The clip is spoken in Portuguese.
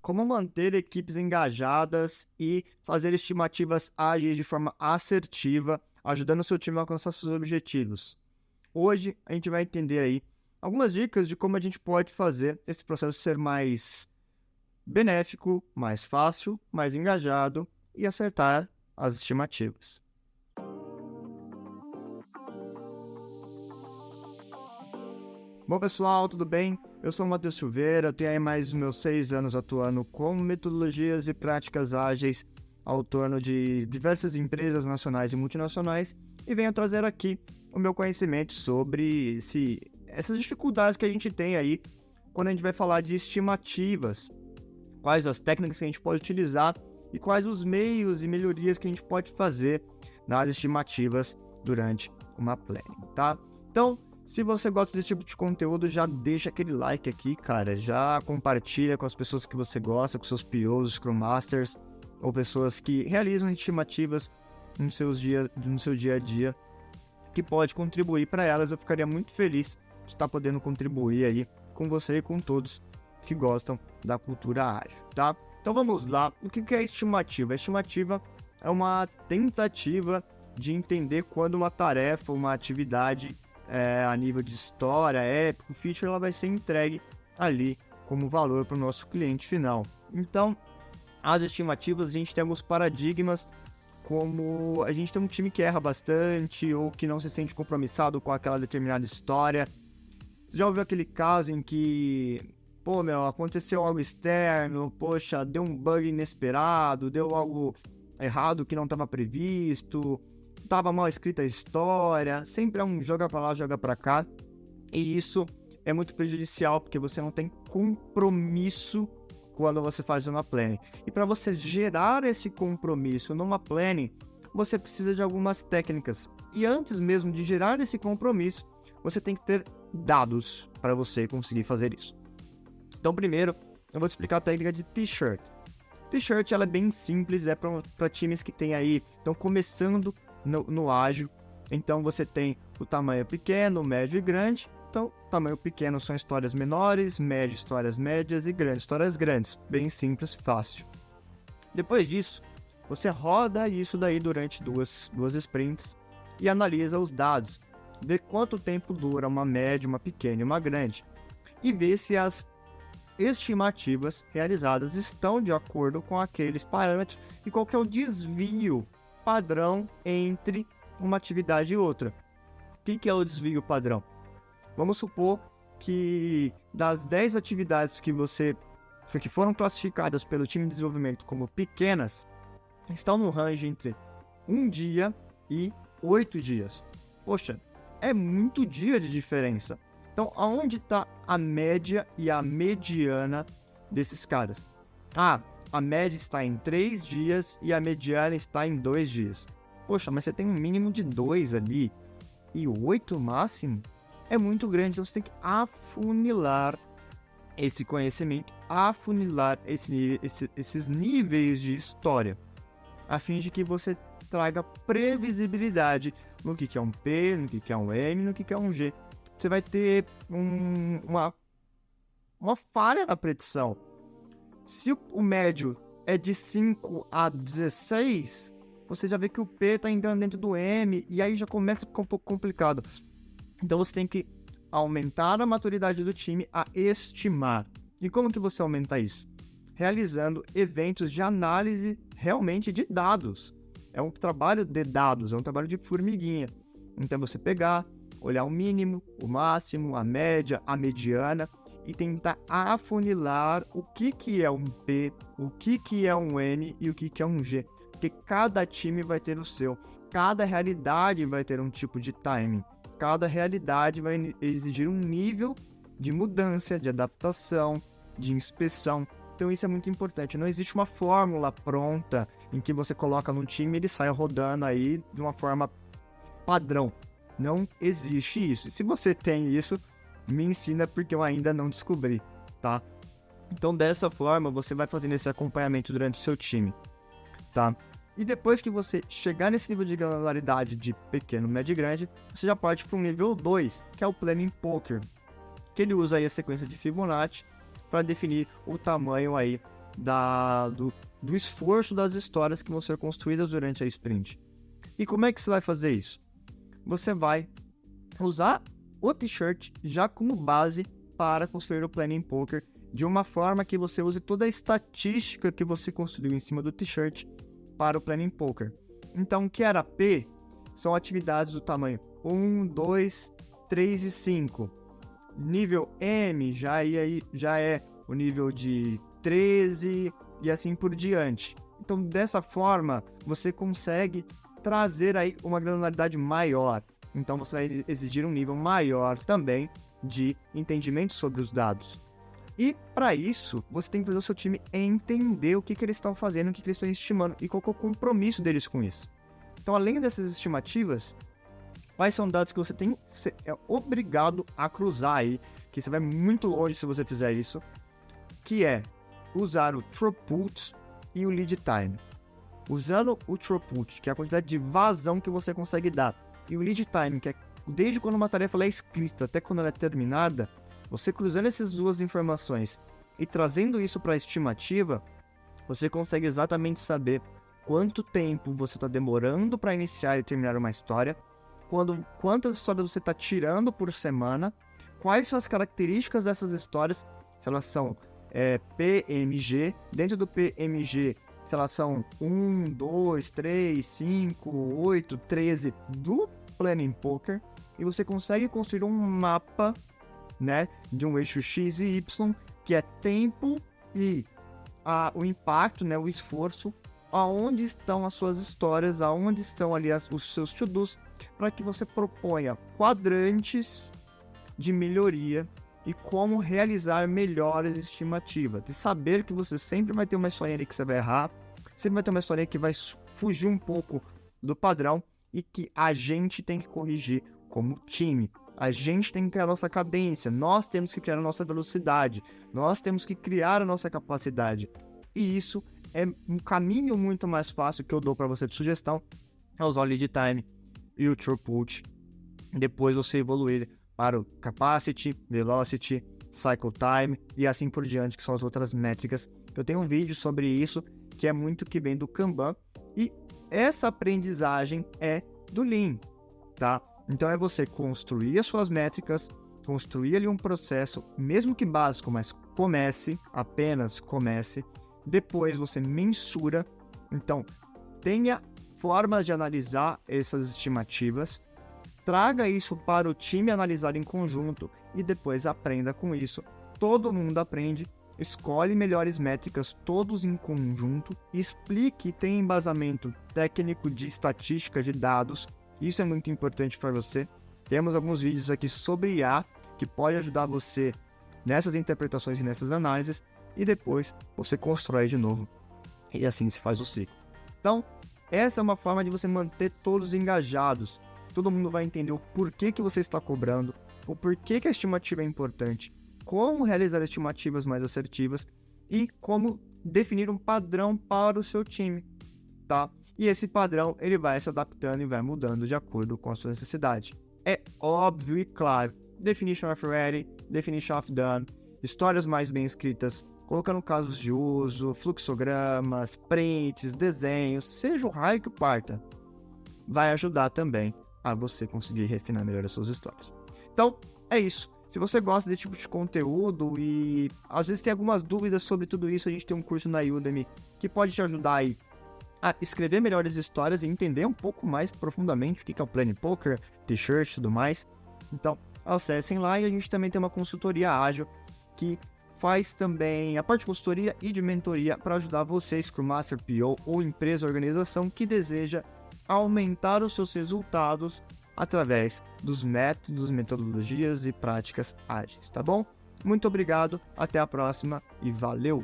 Como manter equipes engajadas e fazer estimativas ágeis de forma assertiva, ajudando o seu time a alcançar seus objetivos. Hoje a gente vai entender aí algumas dicas de como a gente pode fazer esse processo ser mais benéfico, mais fácil, mais engajado e acertar as estimativas. Bom, pessoal, tudo bem? Eu sou o Matheus Silveira, tenho aí mais os meus 6 anos atuando com metodologias e práticas ágeis ao torno de diversas empresas nacionais e multinacionais e venho trazer aqui o meu conhecimento sobre essas dificuldades que a gente tem aí quando a gente vai falar de estimativas, quais as técnicas que a gente pode utilizar e quais os meios e melhorias que a gente pode fazer nas estimativas durante uma planning, tá? Então, se você gosta desse tipo de conteúdo, já deixa aquele like aqui, cara. Já compartilha com as pessoas que você gosta, com seus POs, Scrum Masters, ou pessoas que realizam estimativas no seu dia a dia, que pode contribuir para elas. Eu ficaria muito feliz de estar podendo contribuir aí com você e com todos que gostam da cultura ágil, tá? Então vamos lá. O que é estimativa? A estimativa é uma tentativa de entender quando uma tarefa, uma atividade a nível de história, épico, feature, ela vai ser entregue ali como valor para o nosso cliente final. Então, as estimativas, a gente tem alguns paradigmas, como a gente tem um time que erra bastante ou que não se sente compromissado com aquela determinada história. Você já ouviu aquele caso em que, aconteceu algo externo, deu um bug inesperado, deu algo errado que não estava previsto, estava mal escrita a história, sempre é um joga pra lá, joga pra cá, e isso é muito prejudicial, porque você não tem compromisso quando você faz uma planning. E para você gerar esse compromisso numa planning, você precisa de algumas técnicas. E antes mesmo de gerar esse compromisso, você tem que ter dados para você conseguir fazer isso. Então, primeiro, eu vou te explicar a técnica de T-shirt. T-shirt, ela é bem simples, é para times que estão começando no ágil. Então você tem o tamanho pequeno, médio e grande. Então, tamanho pequeno são histórias menores, médio histórias médias e grande histórias grandes. Bem simples, fácil. Depois disso, você roda isso daí durante duas sprints e analisa os dados. Vê quanto tempo dura uma média, uma pequena e uma grande. E vê se as estimativas realizadas estão de acordo com aqueles parâmetros e qual que é o desvio padrão entre uma atividade e outra. O que é o desvio padrão? Vamos supor que das 10 atividades que foram classificadas pelo time de desenvolvimento como pequenas, estão no range entre 1 dia e 8 dias. Poxa, é muito dia de diferença. Então, aonde está a média e a mediana desses caras? A média está em 3 dias e a mediana está em 2 dias. Poxa, mas você tem um mínimo de 2 ali e 8 máximo? É muito grande, então você tem que afunilar esse conhecimento, afunilar esses níveis de história, a fim de que você traga previsibilidade no que é um P, no que é um M, no que é um G. Você vai ter uma falha na predição. Se o médio é de 5 a 16, você já vê que o P está entrando dentro do M, e aí já começa a ficar um pouco complicado. Então você tem que aumentar a maturidade do time a estimar. E como que você aumenta isso? Realizando eventos de análise realmente de dados. É um trabalho de dados, é um trabalho de formiguinha. Então você pegar, olhar o mínimo, o máximo, a média, a mediana, e tentar afunilar o que é um P, o que é um N e o que é um G. Porque cada time vai ter o seu, cada realidade vai ter um tipo de timing, cada realidade vai exigir um nível de mudança, de adaptação, de inspeção. Então isso é muito importante. Não existe uma fórmula pronta em que você coloca no time e ele sai rodando aí de uma forma padrão. Não existe isso. Se você tem isso, me ensina, porque eu ainda não descobri, tá? Então, dessa forma, você vai fazendo esse acompanhamento durante o seu time, tá? E depois que você chegar nesse nível de granularidade de pequeno, médio e grande, você já parte para um nível 2, que é o Planning Poker, que ele usa aí a sequência de Fibonacci para definir o tamanho aí do esforço das histórias que vão ser construídas durante a sprint. E como é que você vai fazer isso? Você vai usar o t-shirt já como base para construir o Planning Poker, de uma forma que você use toda a estatística que você construiu em cima do t-shirt para o Planning Poker. Então, o que era P são atividades do tamanho 1, 2, 3 e 5. Nível M já é o nível de 13 e assim por diante. Então, dessa forma, você consegue trazer aí uma granularidade maior. Então, você vai exigir um nível maior também de entendimento sobre os dados. E, para isso, você tem que fazer o seu time entender o que eles estão fazendo, o que eles estão estimando e qual é o compromisso deles com isso. Então, além dessas estimativas, quais são dados que você é obrigado a cruzar aí, que você vai muito longe se você fizer isso, que é usar o throughput e o lead time. Usando o throughput, que é a quantidade de vazão que você consegue dar, e o lead time, que é desde quando uma tarefa é escrita até quando ela é terminada, você cruzando essas duas informações e trazendo isso para a estimativa, você consegue exatamente saber quanto tempo você está demorando para iniciar e terminar uma história, quantas histórias você está tirando por semana, quais são as características dessas histórias, se elas são PMG, dentro do PMG, se elas são 1, 2, 3, 5, 8, 13 do Planning Poker, e você consegue construir um mapa, né, de um eixo X e Y, que é tempo e o impacto, né, o esforço, aonde estão as suas histórias, aonde estão ali os seus to-dos, para que você proponha quadrantes de melhoria e como realizar melhores estimativas. De saber que você sempre vai ter uma historinha ali que você vai errar, sempre vai ter uma historinha que vai fugir um pouco do padrão e que a gente tem que corrigir como time. A gente tem que criar a nossa cadência, nós temos que criar a nossa velocidade, nós temos que criar a nossa capacidade. E isso é um caminho muito mais fácil que eu dou para você de sugestão, é usar o lead time e o throughput. Depois você evoluir para o capacity, velocity, cycle time e assim por diante, que são as outras métricas. Eu tenho um vídeo sobre isso, que é muito que vem do Kanban, e essa aprendizagem é do Lean, tá? Então é você construir as suas métricas, construir ali um processo, mesmo que básico, mas apenas comece. Depois você mensura. Então, tenha formas de analisar essas estimativas, traga isso para o time analisar em conjunto e depois aprenda com isso. Todo mundo aprende, escolhe melhores métricas todos em conjunto, explique, tem embasamento técnico de estatística de dados. Isso é muito importante para você. Temos alguns vídeos aqui sobre IA que pode ajudar você nessas interpretações e nessas análises, e depois você constrói de novo. E assim se faz o ciclo. Então, essa é uma forma de você manter todos engajados. Todo mundo vai entender o porquê que você está cobrando, o porquê que a estimativa é importante, como realizar estimativas mais assertivas e como definir um padrão para o seu time. Tá? E esse padrão ele vai se adaptando e vai mudando de acordo com a sua necessidade. É óbvio e claro, definition of ready, definition of done, histórias mais bem escritas, colocando casos de uso, fluxogramas, prints, desenhos, seja o raio que parta, vai ajudar também a você conseguir refinar melhor as suas histórias. Então, é isso. Se você gosta desse tipo de conteúdo e às vezes tem algumas dúvidas sobre tudo isso, a gente tem um curso na Udemy que pode te ajudar aí a escrever melhores histórias e entender um pouco mais profundamente o que é o Planning Poker, t-shirt e tudo mais. Então, acessem lá, e a gente também tem uma consultoria ágil que faz também a parte de consultoria e de mentoria para ajudar você, Scrum Master, PO ou empresa ou organização que deseja aumentar os seus resultados através dos métodos, metodologias e práticas ágeis, tá bom? Muito obrigado, até a próxima e valeu!